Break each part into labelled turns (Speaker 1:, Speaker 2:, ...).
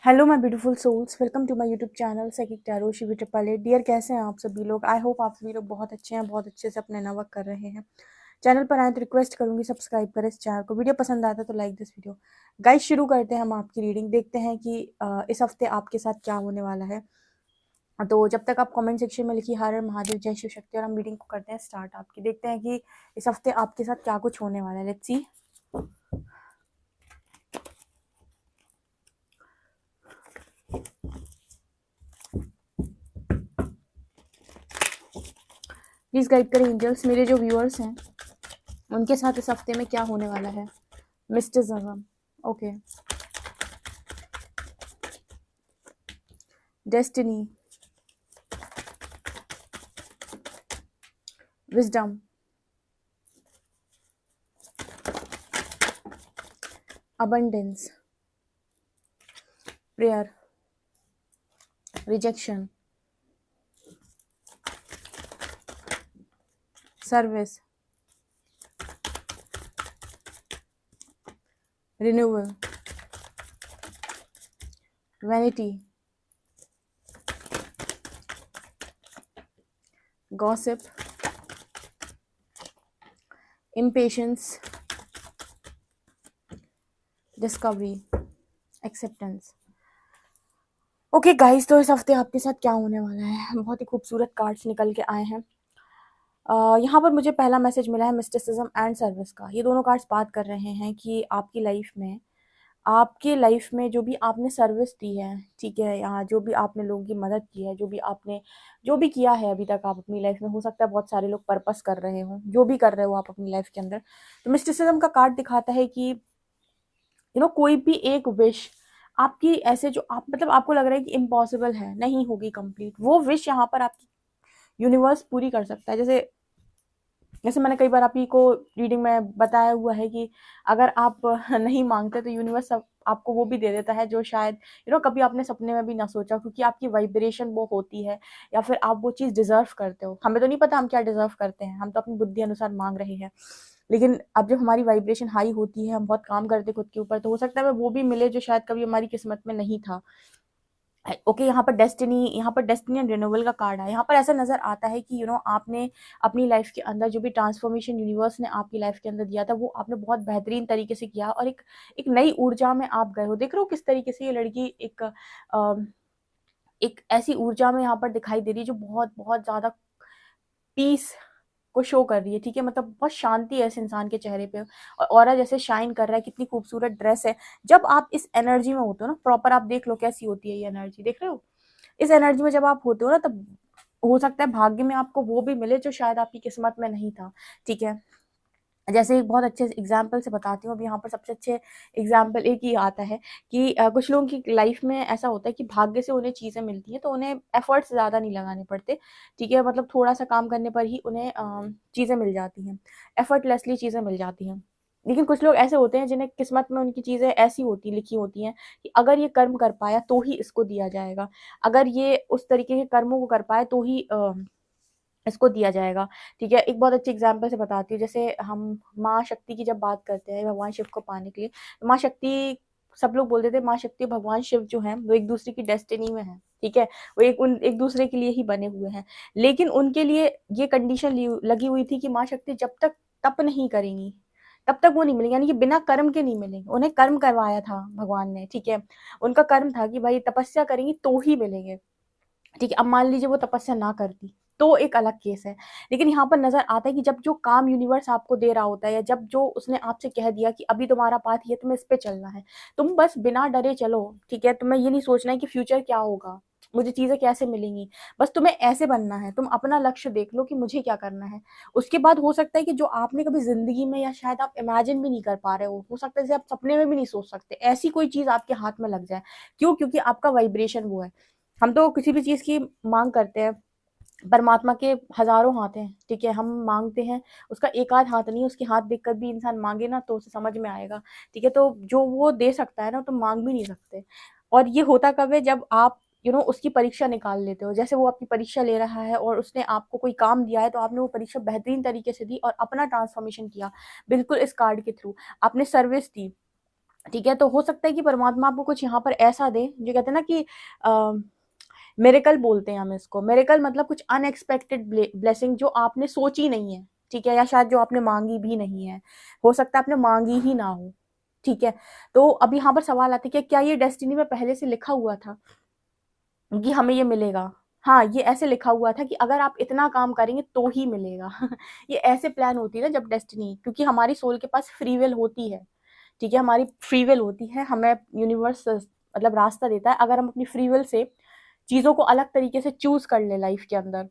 Speaker 1: Hello my beautiful souls, welcome to my YouTube channel psychic tarot Shivi triple eight. Dear, कैसे हैं आप सभी लोग? आई होप आप सभी लोग बहुत अच्छे हैं, बहुत अच्छे से अपने वर्क कर रहे हैं। चैनल पर आए तो रिक्वेस्ट करूंगी सब्सक्राइब करें इस चैनल को। वीडियो पसंद आता है तो लाइक दिस वीडियो। गाइस, शुरू करते हैं हम आपकी रीडिंग। देखते हैं कि इस हफ्ते आपके साथ क्या होने वाला है। तो जब तक आप कमेंट सेक्शन में लिखिए हर हर महादेव, जय शिव शक्ति, और हम रीडिंग को करते हैं स्टार्ट आपकी। देखते हैं कि इस हफ्ते आपके साथ क्या कुछ होने वाला है। Let's see. प्लीज गाइड करें एंजल्स, मेरे जो व्यूअर्स हैं उनके साथ इस हफ्ते में क्या होने वाला है। Mister Jagam, okay. Destiny, wisdom, abundance, prayer, rejection, service, renewal, vanity, gossip, impatience, discovery, acceptance। Okay guys, तो इस हफ्ते आपके साथ क्या होने वाला है। बहुत ही खूबसूरत कार्ड्स निकल के आए हैं। यहाँ पर मुझे पहला मैसेज मिला है मिस्टिसिज्म एंड सर्विस का। ये दोनों कार्ड्स बात कर रहे हैं कि आपकी लाइफ में जो भी आपने सर्विस दी है, ठीक है, यहाँ जो भी आपने लोगों की मदद की है, जो भी किया है अभी तक आप अपनी लाइफ में, हो सकता है बहुत सारे लोग पर्पस कर रहे हो, जो भी कर रहे हो आप अपनी लाइफ के अंदर। तो मिस्टिसिज्म का कार्ड दिखाता है कि कोई भी एक विश आपकी, ऐसे जो आप मतलब आपको लग रहा है कि इम्पॉसिबल है, नहीं होगी कंप्लीट, वो विश यहाँ पर आपकी यूनिवर्स पूरी कर सकता है। जैसे जैसे मैंने कई बार आप ही को रीडिंग में बताया हुआ है कि अगर आप नहीं मांगते तो यूनिवर्स आपको वो भी दे देता है जो शायद कभी आपने सपने में भी ना सोचा, क्योंकि आपकी वाइब्रेशन वो होती है, या फिर आप वो चीज़ डिजर्व करते हो। हमें तो नहीं पता हम क्या डिजर्व करते हैं, हम तो अपनी बुद्धि अनुसार मांग रहे हैं। लेकिन अब जब हमारी वाइब्रेशन हाई होती है, हम बहुत काम करते खुद के ऊपर, तो हो सकता है हमें वो भी मिले जो शायद कभी हमारी किस्मत में नहीं था। ओके, यहाँ पर डेस्टिनी एंड रिन्यूअल का कार्ड है। यहाँ पर ऐसा नजर आता है कि आपने अपनी लाइफ के अंदर जो भी ट्रांसफॉर्मेशन यूनिवर्स ने आपकी लाइफ के अंदर दिया था, वो आपने बहुत बेहतरीन तरीके से किया, और एक नई ऊर्जा में आप गए हो। देख रहे हो किस तरीके से ये लड़की एक ऐसी ऊर्जा में यहाँ पर दिखाई दे रही है जो बहुत बहुत ज्यादा पीस को शो कर रही है, ठीक है। मतलब बहुत शांति है इस इंसान के चेहरे पे, और ऑरा जैसे शाइन कर रहा है। कितनी खूबसूरत ड्रेस है। जब आप इस एनर्जी में होते हो ना, प्रॉपर आप देख लो कैसी होती है ये एनर्जी, देख रहे हो। इस एनर्जी में जब आप होते हो ना, तब हो सकता है भाग्य में आपको वो भी मिले जो शायद आपकी किस्मत में नहीं था, ठीक है। जैसे एक बहुत अच्छे एग्जाम्पल से बताती हूँ। अब यहाँ पर सबसे अच्छे एग्जाम्पल एक ही आता है कि कुछ लोगों की लाइफ में ऐसा होता है कि भाग्य से उन्हें चीज़ें मिलती हैं, तो उन्हें एफर्ट्स ज़्यादा नहीं लगाने पड़ते, ठीक है। मतलब थोड़ा सा काम करने पर ही उन्हें चीज़ें मिल जाती हैं, एफर्टलेसली चीज़ें मिल जाती हैं। लेकिन कुछ लोग ऐसे होते हैं जिन्हें किस्मत में उनकी चीज़ें ऐसी होती लिखी होती हैं कि अगर ये कर्म कर पाया तो ही इसको दिया जाएगा, अगर ये उस तरीके के कर्मों को कर पाए तो ही इसको दिया जाएगा, ठीक है। एक बहुत अच्छी एग्जाम्पल से बताती हूँ। जैसे हम माँ शक्ति की जब बात करते हैं भगवान शिव को पाने के लिए, तो माँ शक्ति, सब लोग बोलते थे माँ शक्ति और भगवान शिव जो हैं वो एक दूसरे की डेस्टिनी में है, ठीक है। वो एक दूसरे के लिए ही बने हुए हैं। लेकिन उनके लिए ये कंडीशन लगी हुई थी कि माँ शक्ति जब तक तप नहीं करेंगी तब तक वो नहीं मिलेंगे, यानी कि बिना कर्म के नहीं मिलेंगे। उन्हें कर्म करवाया था भगवान ने, ठीक है। उनका कर्म था कि भाई तपस्या करेंगी तो ही मिलेंगे, ठीक है। अब मान लीजिए वो तपस्या ना करती तो एक अलग केस है। लेकिन यहाँ पर नजर आता है कि जब जो काम यूनिवर्स आपको दे रहा होता है, या जब जो उसने आपसे कह दिया कि अभी तुम्हारा पाथ ये, तुम्हें इस पे चलना है, तुम बस बिना डरे चलो, ठीक है। तुम्हें ये नहीं सोचना है कि फ्यूचर क्या होगा, मुझे चीजें कैसे मिलेंगी, बस तुम्हें ऐसे बनना है। तुम अपना लक्ष्य देख लो कि मुझे क्या करना है। उसके बाद हो सकता है कि जो आपने कभी जिंदगी में, या शायद आप इमेजिन भी नहीं कर पा रहे हो सकता है जैसे आप सपने में भी नहीं सोच सकते, ऐसी कोई चीज आपके हाथ में लग जाए। क्यों? क्योंकि आपका वाइब्रेशन वो है। हम तो किसी भी चीज की मांग करते हैं, परमात्मा के हजारों हाथ हैं, ठीक है। हम मांगते हैं, उसका एक आध हाथ नहीं, उसके हाथ देखकर भी इंसान मांगे ना तो उसे समझ में आएगा, ठीक है। तो जो वो दे सकता है ना, तो मांग भी नहीं सकते। और ये होता कब है? जब आप उसकी परीक्षा निकाल लेते हो। जैसे वो आपकी परीक्षा ले रहा है और उसने आपको कोई काम दिया है, तो आपने वो परीक्षा बेहतरीन तरीके से दी और अपना ट्रांसफॉर्मेशन किया, बिल्कुल इस कार्ड के थ्रू आपने सर्विस दी। ठीक है, तो हो सकता है कि परमात्मा आपको कुछ यहाँ पर ऐसा दे, जो कहते हैं ना कि मिरेकल बोलते हैं हम इसको। मिरेकल मतलब कुछ अनएक्सपेक्टेड ब्लेसिंग जो आपने सोची नहीं है, ठीक है, या शायद जो आपने मांगी भी नहीं है, हो सकता है आपने मांगी ही ना हो। ठीक है, तो अब यहाँ पर सवाल आता है कि क्या ये डेस्टिनी में पहले से लिखा हुआ था कि हमें ये मिलेगा? हाँ, ये ऐसे लिखा हुआ था कि अगर आप इतना काम करेंगे तो ही मिलेगा। ये ऐसे प्लान होती है ना जब डेस्टिनी, क्योंकि हमारी सोल के पास फ्री विल होती है, ठीक है, हमारी फ्री विल होती है, हमें यूनिवर्स मतलब रास्ता देता है, अगर हम अपनी फ्री विल से चीज़ों को अलग तरीके से चूज़ कर लें लाइफ के अंदर,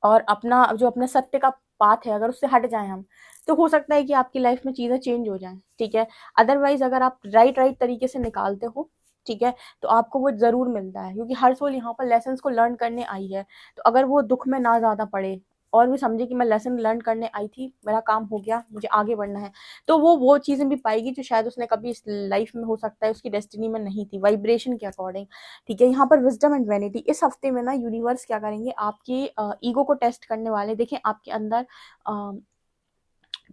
Speaker 1: और अपना जो अपना सत्य का पाथ है अगर उससे हट जाएँ हम, तो हो सकता है कि आपकी लाइफ में चीज़ें चेंज हो जाएँ, ठीक है। अदरवाइज़ अगर आप राइट तरीके से निकालते हो, ठीक है, तो आपको वो ज़रूर मिलता है, क्योंकि हर सोल यहाँ पर लेसन्स को लर्न करने आई है। तो अगर वो दुःख में ना ज़्यादा पड़े और भी समझे कि मैं लेसन लर्न करने आई थी, मेरा काम हो गया, मुझे आगे बढ़ना है, तो वो चीज़ें भी पाएगी जो शायद उसने कभी इस लाइफ में, हो सकता है, उसकी डेस्टिनी में नहीं थी, वाइब्रेशन के अकॉर्डिंग। ठीक है, यहाँ पर विज़डम एंड वैनिटी इस हफ्ते में ना यूनिवर्स क्या करेंगे, आपकी ईगो को टेस्ट करने वाले, देखें आपके अंदर अ,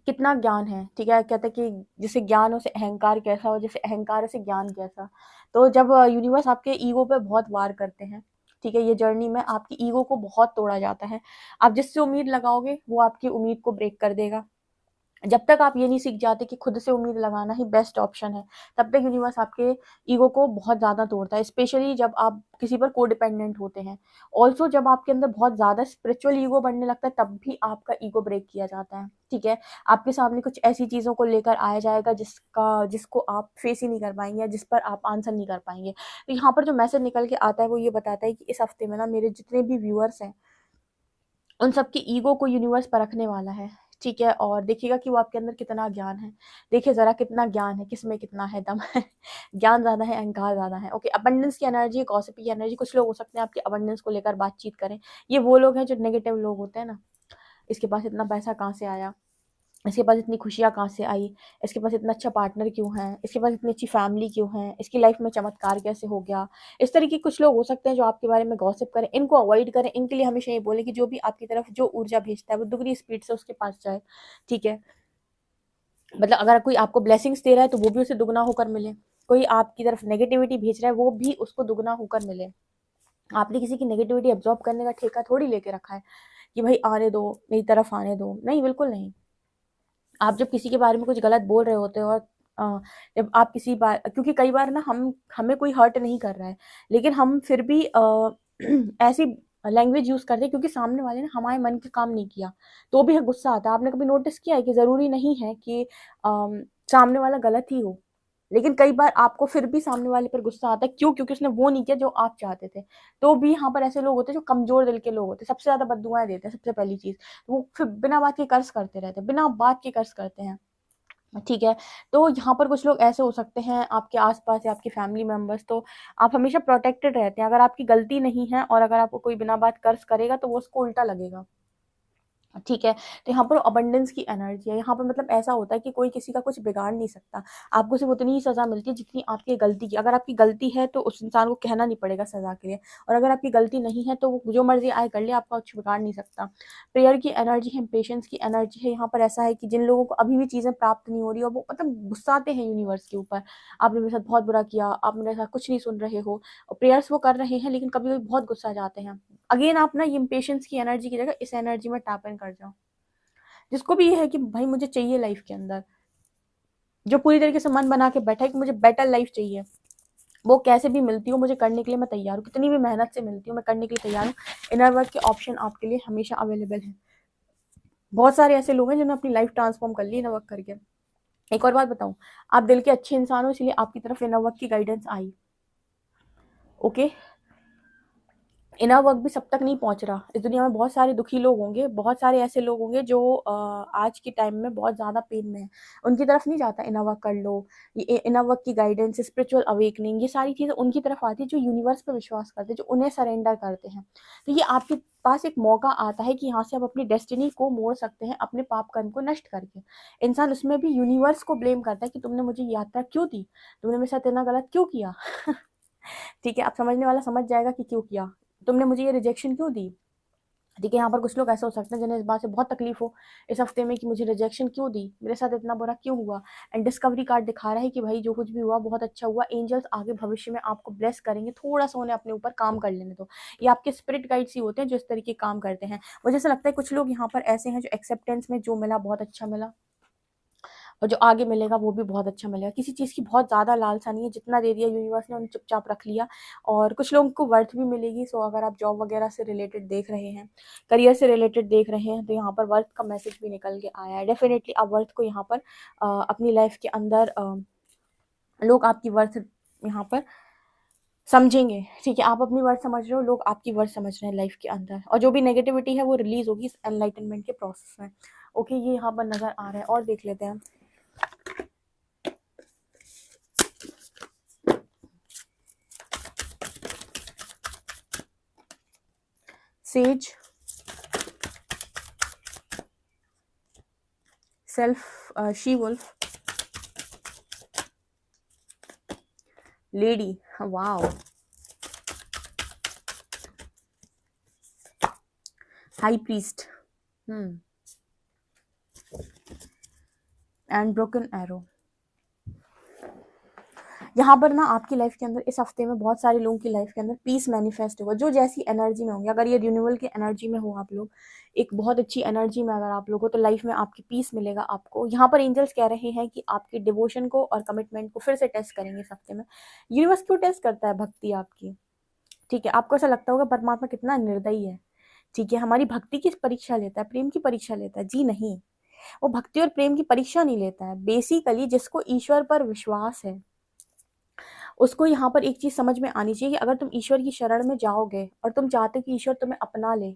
Speaker 1: कितना ज्ञान है, ठीक है? कहते हैं कि जैसे ज्ञान हो, वैसे अहंकार कैसा हो, जैसे अहंकार है, वैसे ज्ञान कैसा। तो जब यूनिवर्स आपके ईगो पे बहुत वार करते हैं, ठीक है? ये जर्नी में आपकी ईगो को बहुत तोड़ा जाता है। आप जिससे उम्मीद लगाओगे, वो आपकी उम्मीद को ब्रेक कर देगा। जब तक आप ये नहीं सीख जाते कि खुद से उम्मीद लगाना ही बेस्ट ऑप्शन है, तब तक यूनिवर्स आपके ईगो को बहुत ज़्यादा तोड़ता है, स्पेशली जब आप किसी पर कोडिपेंडेंट होते हैं। ऑल्सो जब आपके अंदर बहुत ज़्यादा स्पिरिचुअल ईगो बढ़ने लगता है, तब भी आपका ईगो ब्रेक किया जाता है, ठीक है? आपके सामने कुछ ऐसी चीज़ों को लेकर आया जाएगा जिसको आप फेस ही नहीं कर पाएँगे, या जिस पर आप आंसर नहीं कर पाएँगे। तो यहाँ पर जो मैसेज निकल के आता है, वो ये बताता है कि इस हफ्ते में ना मेरे जितने भी व्यूअर्स हैं, उन सबकी ईगो को यूनिवर्स परखने वाला है, ठीक है? और देखिएगा कि वो आपके अंदर कितना ज्ञान है। देखिए ज़रा कितना ज्ञान है, किसमें कितना है दम है। ज्ञान ज़्यादा है, अहंकार ज़्यादा है। ओके, अबंडेंस की एनर्जी, गॉसिप की एनर्जी, कुछ लोग हो सकते हैं आपके अबंडेंस को लेकर बातचीत करें। ये वो लोग हैं जो नेगेटिव लोग होते हैं ना, इसके पास इतना पैसा कहाँ से आया? इसके पास इतनी खुशियाँ कहाँ से आई? इसके पास इतना अच्छा पार्टनर क्यों है? इसके पास इतनी अच्छी फैमिली क्यों है? इसकी लाइफ में चमत्कार कैसे हो गया? इस तरह के कुछ लोग हो सकते हैं जो आपके बारे में गॉसिप करें, इनको अवॉइड करें। इनके लिए हमेशा ये बोलें कि जो भी आपकी तरफ जो ऊर्जा भेजता है, वो दुगनी स्पीड से उसके पास जाए, ठीक है? मतलब अगर कोई आपको ब्लेसिंग्स दे रहा है, तो वो भी उसे दुगना होकर मिले। कोई आपकी तरफ नेगेटिविटी भेज रहा है, वो भी उसको दुगना होकर मिले। आपने किसी की नेगेटिविटी एब्ज़ॉर्ब करने का ठेका थोड़ी लेके रखा है कि भई आने दो, मेरी तरफ आने दो। नहीं, बिल्कुल नहीं। आप जब किसी के बारे में कुछ गलत बोल रहे होते हो, और जब आप किसी बार, क्योंकि कई बार ना हमें कोई हर्ट नहीं कर रहा है, लेकिन हम फिर भी ऐसी लैंग्वेज यूज़ करते हैं क्योंकि सामने वाले ने हमारे मन का काम नहीं किया, तो भी गुस्सा आता है। आपने कभी नोटिस किया है कि ज़रूरी नहीं है कि सामने वाला गलत ही हो, लेकिन कई बार आपको फिर भी सामने वाले पर गुस्सा आता है, क्यों? क्योंकि उसने वो नहीं किया जो आप चाहते थे। तो भी यहाँ पर ऐसे लोग होते हैं जो कमज़ोर दिल के लोग होते हैं, सबसे ज़्यादा बददुआएँ देते हैं, सबसे पहली चीज़। वो फिर बिना बात के कर्स करते रहते हैं, बिना बात के कर्स करते हैं, ठीक है? तो यहाँ पर कुछ लोग ऐसे हो सकते हैं आपके आस-पास या आपके फैमिली मेंबर्स, तो आप हमेशा प्रोटेक्टेड रहते हैं। अगर आपकी गलती नहीं है और अगर आपको कोई बिना बात कर्स करेगा, तो वो उसको उल्टा लगेगा। ठीक है? तो यहाँ पर अबंडेंस की एनर्जी है। यहाँ पर मतलब ऐसा होता है कि कोई किसी का कुछ बिगाड़ नहीं सकता। आपको सिर्फ़ उतनी ही सज़ा मिलती है जितनी आपकी गलती की। अगर आपकी गलती है तो उस इंसान को कहना नहीं पड़ेगा सज़ा के लिए, और अगर आपकी गलती नहीं है तो वो जो मर्ज़ी आए कर ले, आपका कुछ बिगाड़ नहीं सकता। प्रेयर की एनर्जी है, पेशेंस की एनर्जी है। यहाँ पर ऐसा है कि जिन लोगों को अभी भी चीज़ें प्राप्त नहीं हो रही, और वो मतलब गुस्साते हैं यूनिवर्स के ऊपर, आपने मेरे साथ बहुत बुरा किया, आप मेरे साथ कुछ नहीं सुन रहे हो, और प्रेयर्स वो कर रहे हैं, लेकिन कभी-कभी बहुत गुस्सा आ जाते हैं। अगेन आप ना ये इम्पेशंस की एनर्जी की जगह इस एनर्जी में टैप इन कर जाओ। जिसको भी ये है कि भाई मुझे चाहिए लाइफ के अंदर, जो पूरी तरीके से मन बना के बैठा है कि मुझे बेटर लाइफ चाहिए, वो कैसे भी मिलती हो मुझे करने के लिए मैं तैयार हूँ, कितनी भी मेहनत से मिलती हूँ मैं करने के लिए तैयार हूँ। इनर वर्क के ऑप्शन आपके लिए हमेशा अवेलेबल है। बहुत सारे ऐसे लोग हैं जिन्होंने अपनी लाइफ ट्रांसफॉर्म कर ली इनर वर्क करके। एक और बात बताऊँ, आप दिल के अच्छे इंसान हो, इसलिए आपकी तरफ इनर वर्क की गाइडेंस आई। ओके, इनर वर्क भी सब तक नहीं पहुँच रहा। इस दुनिया में बहुत सारे दुखी लोग होंगे, बहुत सारे ऐसे लोग होंगे जो आज के टाइम में बहुत ज़्यादा पेन में हैं। उनकी तरफ नहीं जाता इनर वर्क कर लो, ये इनर वर्क की गाइडेंस, स्पिरिचुअल अवेकनिंग, ये सारी चीज़ें उनकी तरफ आती है जो यूनिवर्स पे विश्वास करते हैं, जो उन्हें सरेंडर करते हैं। तो ये आपके पास एक मौका आता है कि यहाँ से आप अपनी डेस्टिनी को मोड़ सकते हैं, अपने पाप कर्म को नष्ट करके। इंसान उसमें भी यूनिवर्स को ब्लेम करता है कि तुमने मुझे ये यात्रा क्यों दी? तुमने मेरे साथ इतना गलत क्यों किया? ठीक है, अब समझने वाला समझ जाएगा कि क्यों किया। तुमने मुझे ये रिजेक्शन क्यों दी? ठीक है, यहाँ पर कुछ लोग ऐसे हो सकते हैं जिन्हें इस बात से बहुत तकलीफ हो इस हफ्ते में कि मुझे रिजेक्शन क्यों दी, मेरे साथ इतना बुरा क्यों हुआ। एंड डिस्कवरी कार्ड दिखा रहा है कि भाई जो कुछ भी हुआ बहुत अच्छा हुआ, एंजल्स आगे भविष्य में आपको ब्लेस करेंगे, थोड़ा सा उन्हें अपने ऊपर काम कर लेने दो। ये आपके स्पिरिट गाइड्स ही होते हैं जो इस तरीके काम करते हैं। मुझे ऐसा लगता है कुछ लोग यहाँ पर ऐसे हैं जो एक्सेप्टेंस में, जो मिला बहुत अच्छा मिला, और जो आगे मिलेगा वो भी बहुत अच्छा मिलेगा। किसी चीज़ की बहुत ज़्यादा लालसा नहीं है, जितना दे दिया यूनिवर्स ने उन्हें चुपचाप रख लिया। और कुछ लोगों को वर्थ भी मिलेगी। सो अगर आप जॉब वगैरह से रिलेटेड देख रहे हैं, करियर से रिलेटेड देख रहे हैं, तो यहाँ पर वर्थ का मैसेज भी निकल के आया है। डेफिनेटली आप वर्थ को यहाँ पर अपनी लाइफ के अंदर लोग आपकी वर्थ यहाँ पर समझेंगे। ठीक है, आप अपनी वर्थ समझ रहे हो, लोग आपकी वर्थ समझ रहे हैं लाइफ के अंदर, और जो भी नेगेटिविटी है वो रिलीज होगी इस एनलाइटनमेंट के प्रोसेस में। ओके, ये यहाँ पर नजर आ रहा है। और देख लेते हैं। Sage, self, she wolf, lady, wow, high priest, and broken arrow. यहाँ पर ना आपकी लाइफ के अंदर इस हफ्ते में बहुत सारे लोगों की लाइफ के अंदर पीस मैनिफेस्ट होगा, जो जैसी एनर्जी में होंगे। अगर ये रिन्यूअल की एनर्जी में हो आप लोग, एक बहुत अच्छी एनर्जी में अगर आप लोग हो, तो लाइफ में आपकी पीस मिलेगा आपको। यहाँ पर एंजल्स कह रहे हैं कि आपके डिवोशन को और कमिटमेंट को फिर से टेस्ट करेंगे इस हफ्ते में। यूनिवर्स क्यों टेस्ट करता है? भक्ति आपकी। ठीक है, आपको ऐसा लगता होगा परमात्मा कितना निर्दयी है। ठीक है, हमारी भक्ति की परीक्षा लेता है, प्रेम की परीक्षा लेता है? जी नहीं, वो भक्ति और प्रेम की परीक्षा नहीं लेता है। बेसिकली जिसको ईश्वर पर विश्वास है, उसको यहाँ पर एक चीज समझ में आनी चाहिए कि अगर तुम ईश्वर की शरण में जाओगे और तुम चाहते हो कि ईश्वर तुम्हें अपना ले,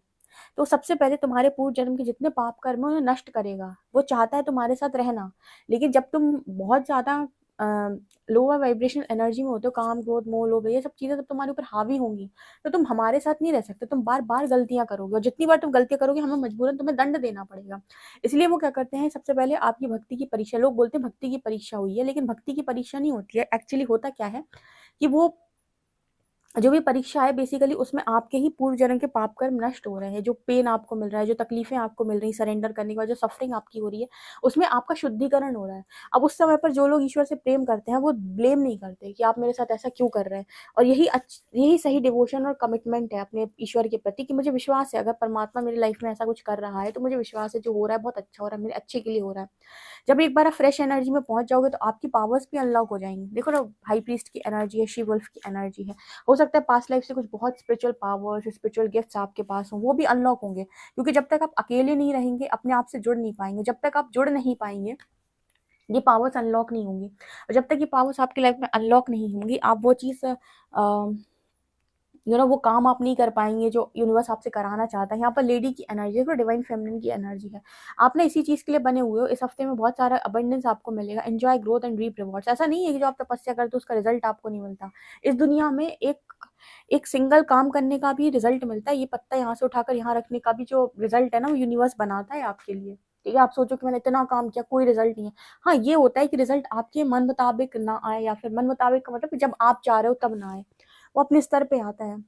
Speaker 1: तो सबसे पहले तुम्हारे पूर्व जन्म के जितने पाप कर्म है उन्हें नष्ट करेगा। वो चाहता है तुम्हारे साथ रहना, लेकिन जब तुम बहुत ज्यादा लोअर वाइब्रेशन एनर्जी में होते हो, काम क्रोध मोह लोभ ये सब चीजें जब तुम्हारे ऊपर हावी होंगी, तो तुम हमारे साथ नहीं रह सकते। तुम बार बार गलतियां करोगे, और जितनी बार तुम गलतियां करोगे हमें मजबूरन तुम्हें दंड देना पड़ेगा। इसलिए वो क्या करते हैं, सबसे पहले आपकी भक्ति की परीक्षा, लोग बोलते हैं भक्ति की परीक्षा हुई है, लेकिन भक्ति की परीक्षा नहीं होती है। एक्चुअली होता क्या है कि वो जो भी परीक्षा है बेसिकली उसमें आपके ही पूर्व जन्म के पाप कर्म नष्ट हो रहे हैं। जो पेन आपको मिल रहा है, जो तकलीफें आपको मिल रही, सरेंडर करने के बाद जो सफरिंग आपकी हो रही है, उसमें आपका शुद्धिकरण हो रहा है। अब उस समय पर जो लोग ईश्वर से प्रेम करते हैं वो ब्लेम नहीं करते कि आप मेरे साथ ऐसा क्यों कर रहे हैं। और यही सही डिवोशन और कमिटमेंट है अपने ईश्वर के प्रति, कि मुझे विश्वास है अगर परमात्मा मेरी लाइफ में ऐसा कुछ कर रहा है तो मुझे विश्वास है जो हो रहा है बहुत अच्छा हो रहा है, मेरे अच्छे के लिए हो रहा है। जब एक बार आप फ्रेश एनर्जी में पहुंच जाओगे तो आपकी पावर्स भी अनलॉक हो जाएंगी। देखो ना, हाई प्रीस्ट की एनर्जी है, शी वुल्फ की एनर्जी है। हो सकता है पास्ट लाइफ से कुछ बहुत स्पिरिचुअल पावर्स, स्पिरिचुअल गिफ्ट्स आपके पास हों, वो भी अनलॉक होंगे। क्योंकि जब तक आप अकेले नहीं रहेंगे, अपने आप से जुड़ नहीं पाएंगे, जब तक आप जुड़ नहीं पाएंगे ये पावर्स अनलॉक नहीं होंगी। और जब तक ये पावर्स आपकी लाइफ में अनलॉक नहीं होंगी, आप वो चीज़ वो काम आप नहीं कर पाएंगे जो यूनिवर्स आपसे कराना चाहता है। यहाँ पर लेडी की एनर्जी है, डिवाइन फेमिनिन की एनर्जी है। आप ना इसी चीज के लिए बने हुए हो। इस हफ्ते में बहुत सारा अबंडेंस आपको मिलेगा। Enjoy growth and reap rewards. ऐसा नहीं है कि जो आप तपस्या करते हो उसका रिजल्ट आपको नहीं मिलता। इस दुनिया में एक सिंगल काम करने का भी रिजल्ट मिलता है। ये पत्ता यहाँ से उठाकर यहाँ रखने का भी जो रिजल्ट है ना, वो यूनिवर्स बनाता है आपके लिए। ठीक है, आप सोचो कि मैंने इतना काम किया कोई रिजल्ट नहीं है। हाँ, ये होता है कि रिजल्ट आपके मन मुताबिक ना आए, या फिर मन मुताबिक का मतलब जब आप चाह रहे हो तब ना आए, वो अपने स्तर पे आता है।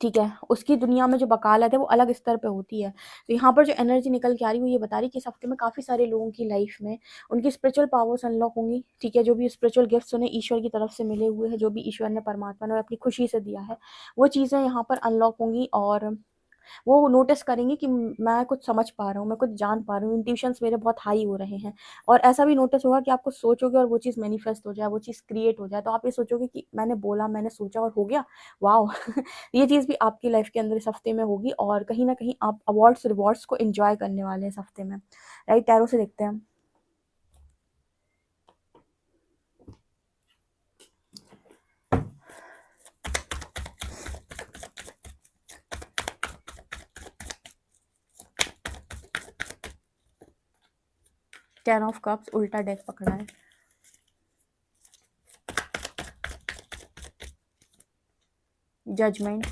Speaker 1: ठीक है, उसकी दुनिया में जो वकालत है वो अलग स्तर पे होती है। तो यहाँ पर जो एनर्जी निकल के आ रही है वो ये बता रही है कि इस हफ्ते में काफी सारे लोगों की लाइफ में उनकी स्पिरिचुअल पावर्स अनलॉक होंगी। ठीक है, जो भी स्पिरिचुअल गिफ्ट्स उन्हें ईश्वर की तरफ से मिले हुए हैं, जो भी ईश्वर ने परमात्मा ने अपनी खुशी से दिया है, वो चीजें यहाँ पर अनलॉक होंगी। और वो नोटिस करेंगे कि मैं कुछ समझ पा रहा हूँ, मैं कुछ जान पा रहा हूँ, इंट्यूशंस मेरे बहुत हाई हो रहे हैं। और ऐसा भी नोटिस होगा कि आप कुछ सोचोगे और वो चीज़ मैनिफेस्ट हो जाए, वो चीज़ क्रिएट हो जाए, तो आप ये सोचोगे कि मैंने बोला, मैंने सोचा और हो गया। वाओ ये चीज़ भी आपकी लाइफ के अंदर इस हफ्ते में होगी। और कहीं ना कहीं आप अवार्ड्स रिवॉर्ड्स को एंजॉय करने वाले हैं इस हफ्ते में। राइट, टैरो से देखते हैं। टेन ऑफ कप्स उल्टा डेक पकड़ा है। Judgement,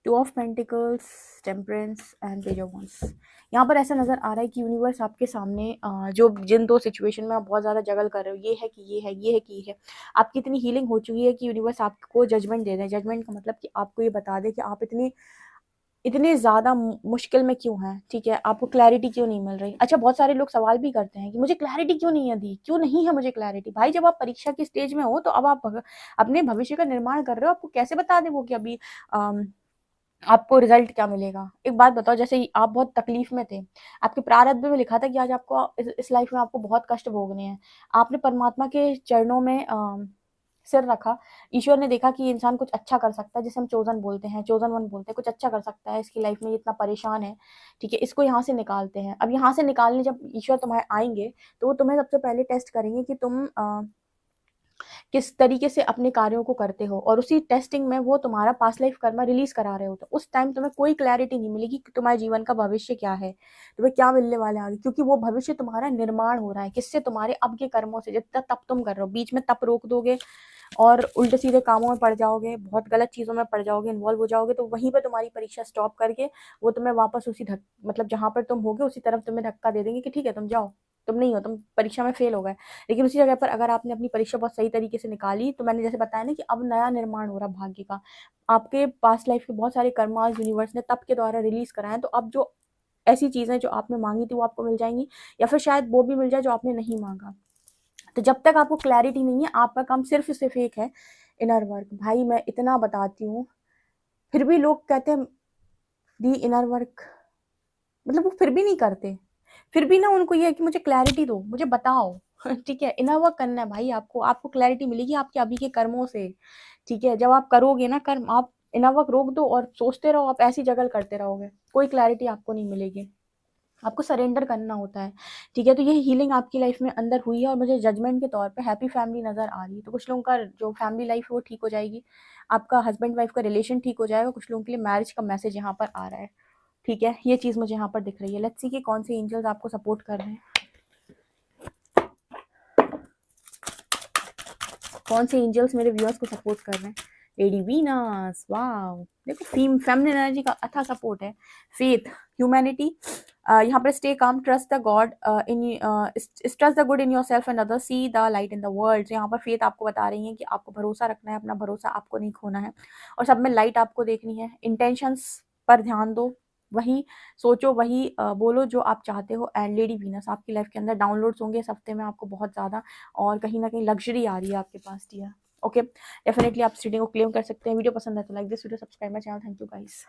Speaker 1: two of pentacles, temperance and page of wands। यहाँ पर ऐसा नज़र आ रहा है कि यूनिवर्स आपके सामने जो जिन दो सिचुएशन में आप बहुत ज़्यादा जगल कर रहे हो, ये है कि ये है, ये है कि ये है, आपकी इतनी हीलिंग हो चुकी है कि यूनिवर्स आपको जजमेंट दे दें। जजमेंट का मतलब कि आपको ये बता दे कि आप इतने ज़्यादा मुश्किल में क्यों हैं, ठीक है, आपको क्लैरिटी क्यों नहीं मिल रही। अच्छा, बहुत सारे लोग सवाल भी करते हैं कि मुझे क्लैरिटी क्यों नहीं है दी, क्यों नहीं है मुझे क्लैरिटी। भाई, जब आप परीक्षा की स्टेज में हो तो अब आप अपने भविष्य का निर्माण कर रहे हो, आपको कैसे बता दे वो कि अभी आपको रिजल्ट क्या मिलेगा। एक बात बताओ, जैसे आप बहुत तकलीफ में थे, आपके प्रारब्ध में लिखा था कि आज आपको इस लाइफ में आपको बहुत कष्ट भोगने हैं, आपने परमात्मा के चरणों में सिर रखा, ईश्वर ने देखा कि इंसान कुछ अच्छा कर सकता है, जिसे हम चोजन बोलते हैं, चोजन वन बोलते हैं, कुछ अच्छा कर सकता है इसकी लाइफ में, इतना परेशान है, ठीक है, इसको यहाँ से निकालते हैं। अब यहाँ से निकालने जब ईश्वर तुम्हारे आएंगे तो वो तुम्हें सबसे पहले टेस्ट करेंगे कि तुम किस तरीके से अपने कार्यों को करते हो, और उसी टेस्टिंग में वो तुम्हारा पास्ट लाइफ कर्मा रिलीज करा रहे हो। तो उस टाइम तुम्हें कोई क्लैरिटी नहीं मिलेगी कि तुम्हारे जीवन का भविष्य क्या है, तुम्हें क्या मिलने वाला है आगे, क्योंकि वो भविष्य तुम्हारा निर्माण हो रहा है किससे, तुम्हारे अब के कर्मों से। जितना तप तुम कर रहे हो, बीच में तप रोक दोगे और उल्टे सीधे कामों में पड़ जाओगे, बहुत गलत चीज़ों में पड़ जाओगे, इन्वॉल्व हो जाओगे, तो वहीं पे तुम्हारी परीक्षा स्टॉप करके वो तुम्हें वापस उसी मतलब जहाँ पर तुम होगे उसी तरफ तुम्हें धक्का दे देंगे कि ठीक है तुम जाओ, तुम नहीं हो, तुम परीक्षा में फेल हो गए। लेकिन उसी जगह पर अगर आपने अपनी परीक्षा बहुत सही तरीके से निकाली, तो मैंने जैसे बताया ना कि अब नया निर्माण हो रहा भाग्य का, आपके पास्ट लाइफ के बहुत सारे कर्मास यूनिवर्स ने तप के द्वारा रिलीज कराए, तो अब जो ऐसी चीज़ें जो आपने मांगी थी वो आपको मिल जाएंगी, या फिर शायद वो भी मिल जाए जो आपने नहीं मांगा। तो जब तक आपको क्लैरिटी नहीं है, आपका काम सिर्फ एक है, इनर वर्क। भाई मैं इतना बताती हूँ, फिर भी लोग कहते हैं दी इनर वर्क, मतलब वो फिर भी नहीं करते, फिर भी ना उनको ये है कि मुझे क्लैरिटी दो, मुझे बताओ। ठीक है, इनर वर्क करना है भाई, आपको क्लैरिटी मिलेगी आपके अभी के कर्मों से। ठीक है, जब आप करोगे ना कर्म, आप इनर वर्क रोक दो और सोचते रहो, आप ऐसी जगल करते रहोगे, कोई क्लैरिटी आपको नहीं मिलेगी। आपको सरेंडर करना होता है। ठीक है, तो ये हीलिंग आपकी लाइफ में अंदर हुई है और मुझे जजमेंट के तौर पे हैप्पी फैमिली नज़र आ रही है। तो कुछ लोगों का जो फैमिली लाइफ है वो ठीक हो जाएगी, आपका हस्बैंड वाइफ का रिलेशन ठीक हो जाएगा, कुछ लोगों के लिए मैरिज का मैसेज यहाँ पर आ रहा है। ठीक है, ये चीज़ मुझे यहाँ पर दिख रही है। लेट्स सी कि कौन से एंजल्स आपको सपोर्ट कर रहे हैं, कौन से एंजल्स मेरे व्यूअर्स को सपोर्ट कर रहे हैं। लेडी वीनस, वाओ, देखो फेमिनिन एनर्जी का अच्छा सपोर्ट है। फेथ, ह्यूमैनिटी, यहाँ पर stay calm, trust the God in, trust the good in your self and other, see the light in the world. यहाँ पर फेथ आपको बता रही है कि आपको भरोसा रखना है, अपना भरोसा आपको नहीं खोना है, और सब में लाइट आपको देखनी है। इंटेंशंस पर ध्यान दो, वही सोचो, वही बोलो जो आप चाहते हो। एंड लेडी वीनस आपकी लाइफ के अंदर डाउनलोड्स होंगे इस हफ्ते में आपको बहुत ज़्यादा, और कहीं ना कहीं लग्जरी आ रही है आपके पास डियर। ओके, डेफिनेटली आप रीडिंग को क्लेम कर सकते हैं। वीडियो पसंद है तो like this video, subscribe my channel. Thank you guys.